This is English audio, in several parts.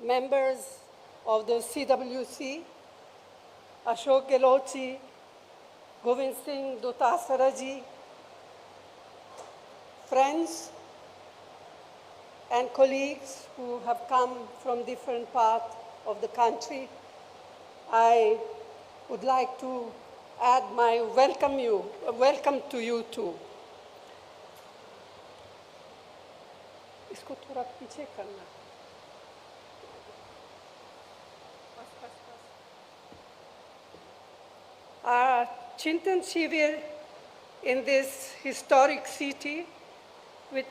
members of the CWC, Ashok Gehlotji, Govind Singh Dotasaraji, friends and colleagues who have come from different parts of the country, I would like to add my welcome to you too. इसको थोड़ा पीछे करना. Our Chintan Shivir in this historic city with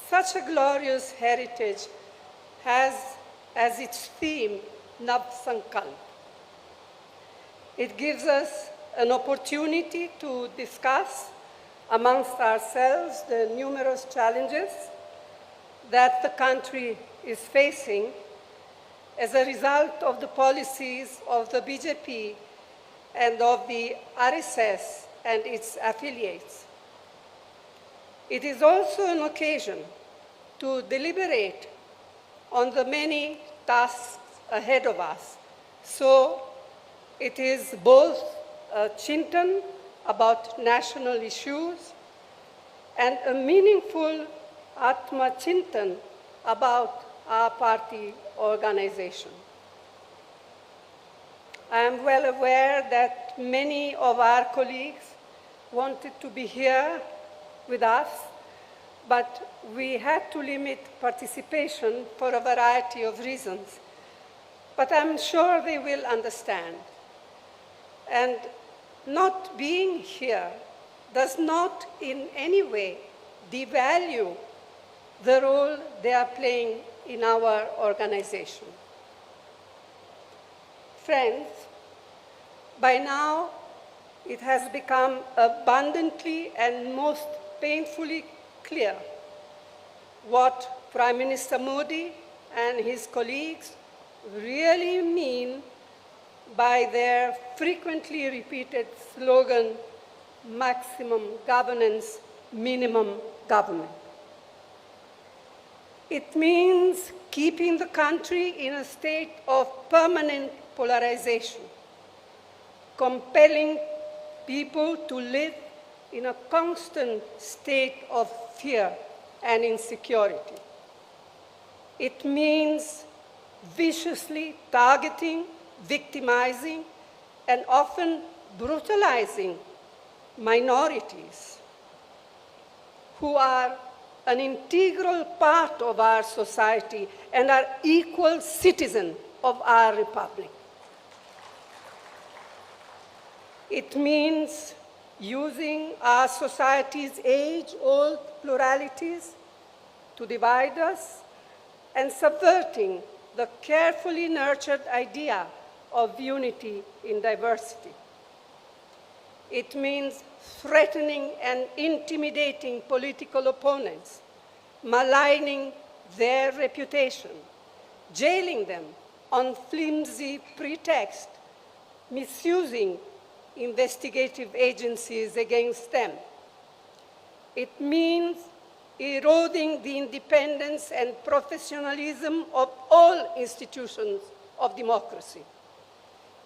such a glorious heritage has as its theme Nav Sankalp. It gives us an opportunity to discuss amongst ourselves the numerous challenges that the country is facing as a result of the policies of the BJP and of the RSS and its affiliates. It is also an occasion to deliberate on the many tasks ahead of us. So it is both a Chintan about national issues and a meaningful Atma Chintan about our party organization. I am well aware that many of our colleagues wanted to be here with us, but we had to limit participation for a variety of reasons. But I'm sure they will understand. And not being here does not in any way devalue the role they are playing in our organization. Friends, by now it has become abundantly and most painfully clear what Prime Minister Modi and his colleagues really mean by their frequently repeated slogan, maximum governance, minimum government. It means keeping the country in a state of permanent polarization, compelling people to live in a constant state of fear and insecurity. It means viciously targeting, victimizing, and often brutalizing minorities who are an integral part of our society and are equal citizens of our republic. It means using our society's age-old pluralities to divide us and subverting the carefully nurtured idea of unity in diversity. It means threatening and intimidating political opponents, maligning their reputation, jailing them on flimsy pretext, misusing investigative agencies against them. It means eroding the independence and professionalism of all institutions of democracy.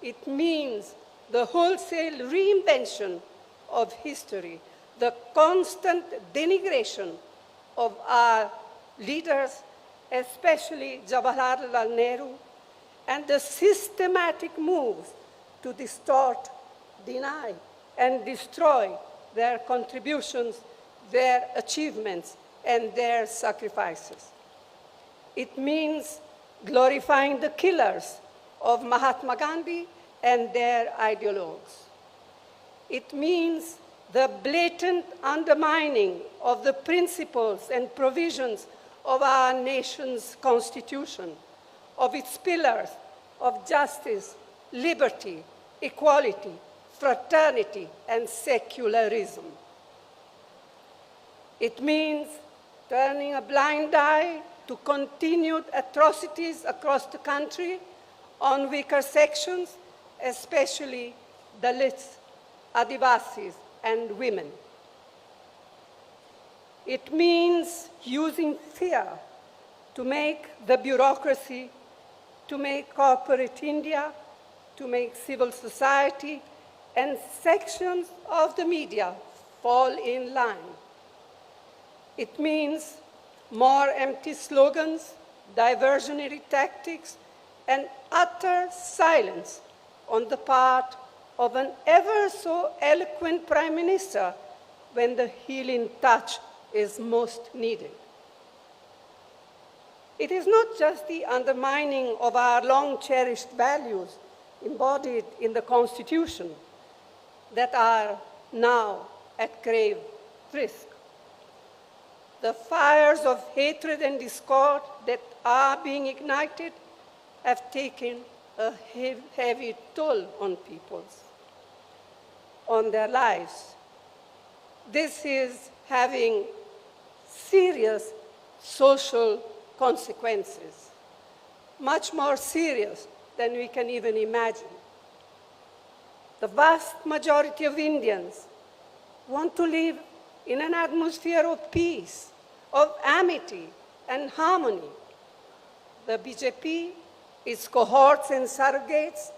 It means the wholesale reinvention of history, the constant denigration of our leaders, especially Jawaharlal Nehru, and the systematic moves to distort, deny, and destroy their contributions, their achievements, and their sacrifices. It means glorifying the killers of Mahatma Gandhi and their ideologues. It means the blatant undermining of the principles and provisions of our nation's constitution, of its pillars of justice, liberty, equality, fraternity, and secularism. It means turning a blind eye to continued atrocities across the country on weaker sections, especially Dalits, Adivasis, and women. It means using fear to make the bureaucracy to make corporate India, to make civil society and sections of the media fall in line. It means more empty slogans, diversionary tactics, and utter silence on the part of an ever so eloquent Prime Minister when the healing touch is most needed. It is not just the undermining of our long-cherished values embodied in the Constitution that are now at grave risk. The fires of hatred and discord that are being ignited have taken a heavy toll on on their lives. This is having serious social consequences, much more serious than we can even imagine. The vast majority of Indians want to live in an atmosphere of peace, of amity and harmony. The BJP, its cohorts and surrogates,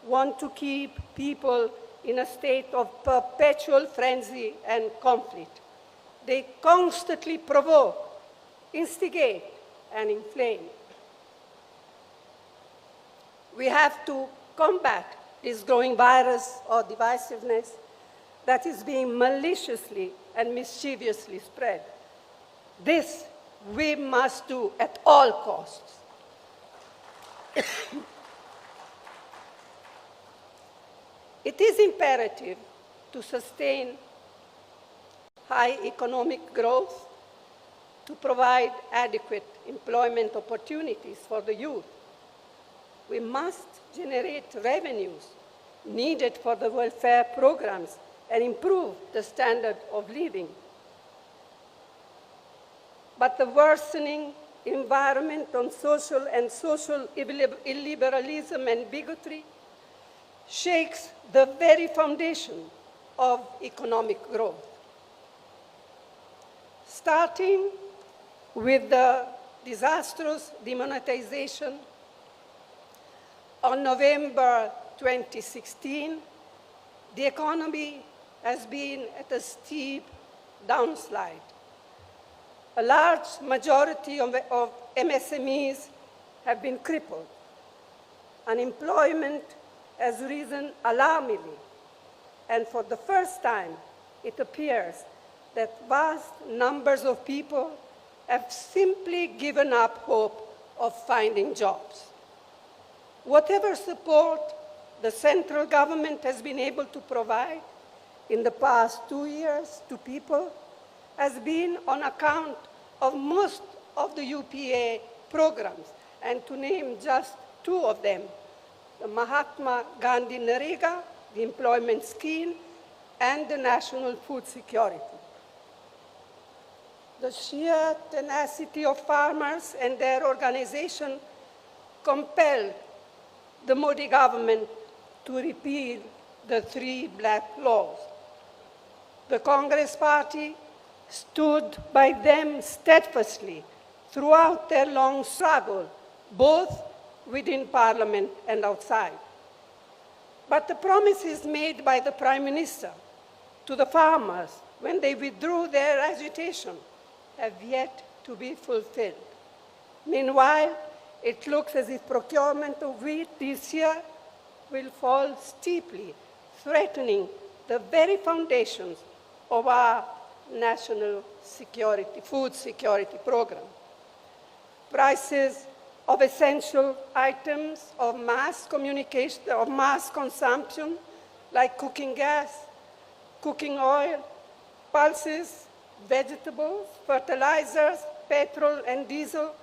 want to keep people in a state of perpetual frenzy and conflict. They constantly provoke, instigate, and inflame. We have to combat this growing virus or divisiveness that is being maliciously and mischievously spread. This we must do at all costs. It is imperative to sustain high economic growth, to provide adequate employment opportunities for the youth. We must generate revenues needed for the welfare programs and improve the standard of living. But the worsening environment on social illiberalism and bigotry shakes the very foundation of economic growth. Starting with the disastrous demonetization on November 2016, the economy has been at a steep downslide. A large majority of MSMEs have been crippled. Unemployment has risen alarmingly, and for the first time, it appears that vast numbers of people have simply given up hope of finding jobs. Whatever support the central government has been able to provide in the past 2 years to people has been on account of most of the UPA programs, and to name just two of them, the Mahatma Gandhi Narega, the employment scheme, and the national food security. The sheer tenacity of farmers and their organization compelled the Modi government to repeal the 3 black laws. The Congress Party stood by them steadfastly throughout their long struggle, both within Parliament and outside. But the promises made by the Prime Minister to the farmers when they withdrew their agitation have yet to be fulfilled. Meanwhile, it looks as if procurement of wheat this year will fall steeply, threatening the very foundations of our national security, food security program. Prices of essential items of mass consumption, like cooking gas, cooking oil, pulses, vegetables, fertilizers, petrol, and diesel,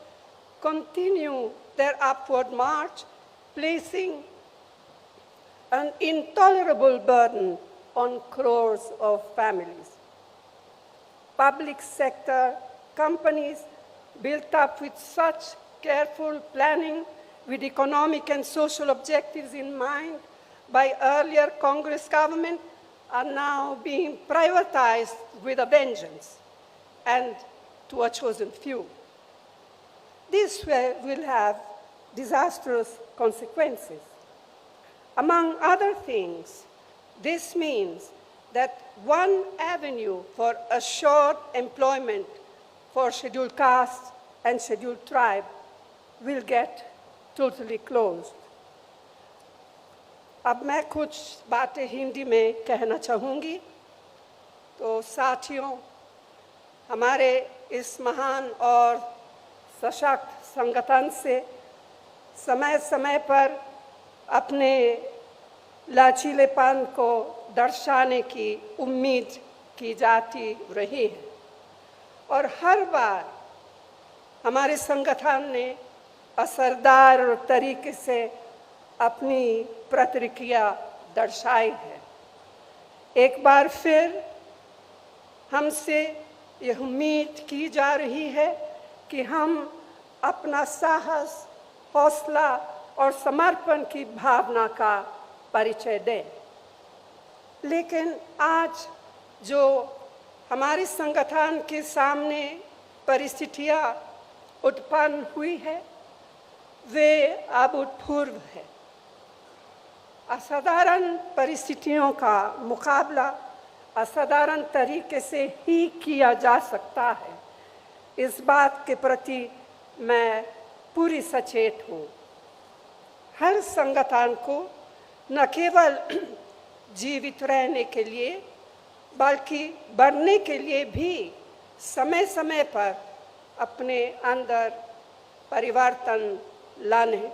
continue their upward march, placing an intolerable burden on crores of families. Public sector companies built up with such careful planning with economic and social objectives in mind by earlier Congress government are now being privatized with a vengeance and to a chosen few. This will have disastrous consequences. Among other things, this means that one avenue for assured employment for scheduled castes and scheduled tribe will get totally closed. अब मैं कुछ बातें हिंदी में कहना चाहूँगी। तो साथियों, हमारे इस महान और सशक्त संगठन से समय समय पर अपने लचीलेपन को दर्शाने की उम्मीद की जाती रही है और हर बार हमारे संगठन ने असरदार तरीके से अपनी प्रतिक्रिया दर्शाई है। एक बार फिर हमसे यह उम्मीद की जा रही है कि हम अपना साहस, हौसला और समर्पण की भावना का परिचय दें। लेकिन आज जो हमारे संगठन के सामने परिस्थितियां उत्पन्न हुई है, वे अभूतपूर्व है। असाधारण परिस्थितियों का मुकाबला असाधारण तरीके से ही किया जा सकता है, इस बात के प्रति मैं पूरी सचेत हूँ। हर संगठन को न केवल जीवित रहने के लिए बल्कि बढ़ने के लिए भी समय समय पर अपने अंदर परिवर्तन लाने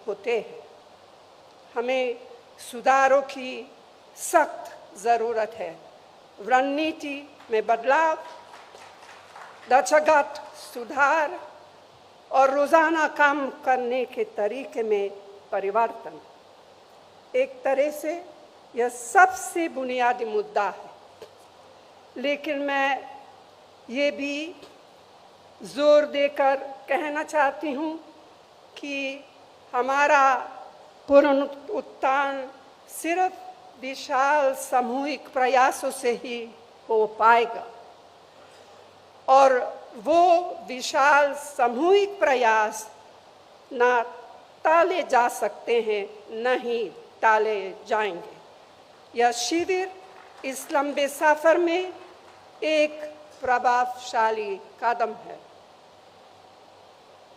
होते हैं। हमें सुधारों की सख्त ज़रूरत है। रणनीति में बदलाव, ढांचागत सुधार और रोज़ाना काम करने के तरीके में परिवर्तन। एक तरह से यह सबसे बुनियादी मुद्दा है, लेकिन मैं ये भी जोर देकर कहना चाहती हूँ कि हमारा पुनरुत्थान सिर्फ विशाल सामूहिक प्रयासों से ही हो पाएगा और वो विशाल सामूहिक प्रयास ना टाले जा सकते हैं, न ही टाले जाएंगे। यह शिविर इस लंबे सफर में एक प्रभावशाली कदम है।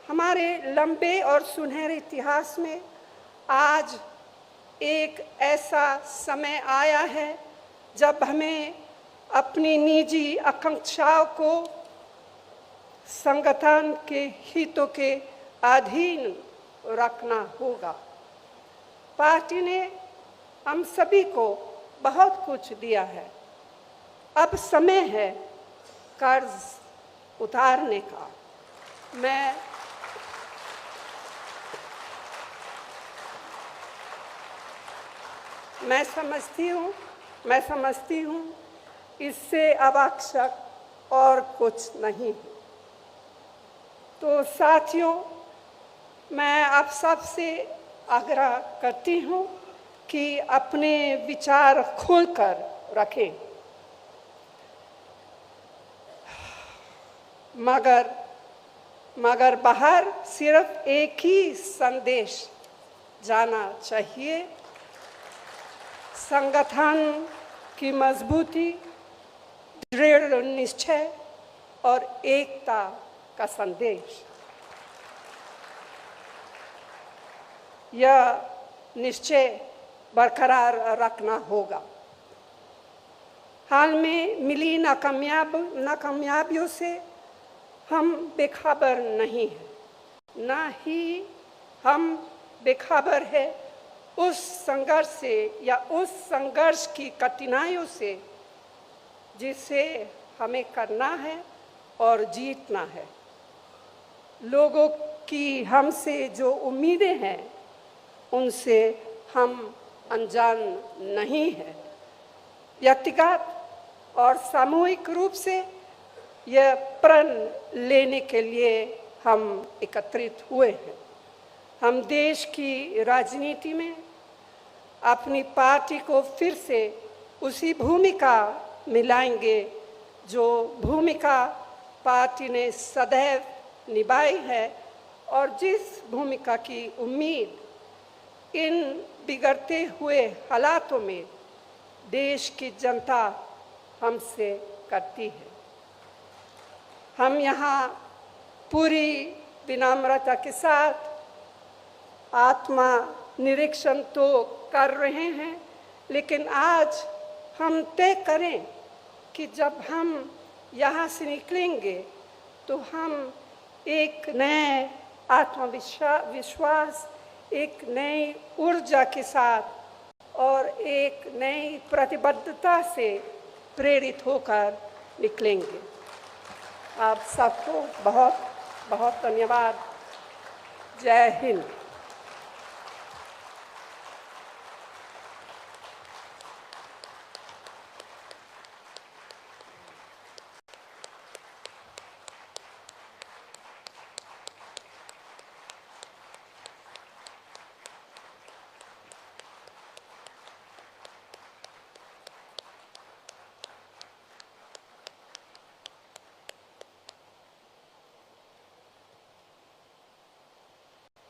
हमारे लंबे और सुनहरे इतिहास में आज एक ऐसा समय आया है जब हमें अपनी निजी आकांक्षाओं को संगठन के हितों के अधीन रखना होगा। पार्टी ने हम सभी को बहुत कुछ दिया है। अब समय है कर्ज उतारने का। मैं समझती हूँ इससे आवश्यक और कुछ नहीं। तो साथियों, मैं आप सबसे आग्रह करती हूँ कि अपने विचार खोलकर रखें, मगर बाहर सिर्फ एक ही संदेश जाना चाहिए: संगठन की मजबूती, दृढ़ निश्चय और एकता का संदेश। यह निश्चय बरकरार रखना होगा। हाल में मिली नाकामयाबियों से हम बेखबर नहीं हैं, न ही हम बेखबर है उस संघर्ष से या उस संघर्ष की कठिनाइयों से जिसे हमें करना है और जीतना है। लोगों की हमसे जो उम्मीदें हैं उनसे हम अनजान नहीं हैं। व्यक्तिगत और सामूहिक रूप से यह प्रण लेने के लिए हम एकत्रित हुए हैं। हम देश की राजनीति में अपनी पार्टी को फिर से उसी भूमिका मिलाएंगे जो भूमिका पार्टी ने सदैव निभाई है और जिस भूमिका की उम्मीद इन बिगड़ते हुए हालातों में देश की जनता हमसे करती है। हम यहाँ पूरी विनम्रता के साथ आत्मा निरीक्षण तो कर रहे हैं, लेकिन आज हम तय करें कि जब हम यहाँ से निकलेंगे तो हम एक नए आत्मविश्वास, एक नई ऊर्जा के साथ और एक नई प्रतिबद्धता से प्रेरित होकर निकलेंगे। आप सबको बहुत बहुत धन्यवाद। जय हिंद।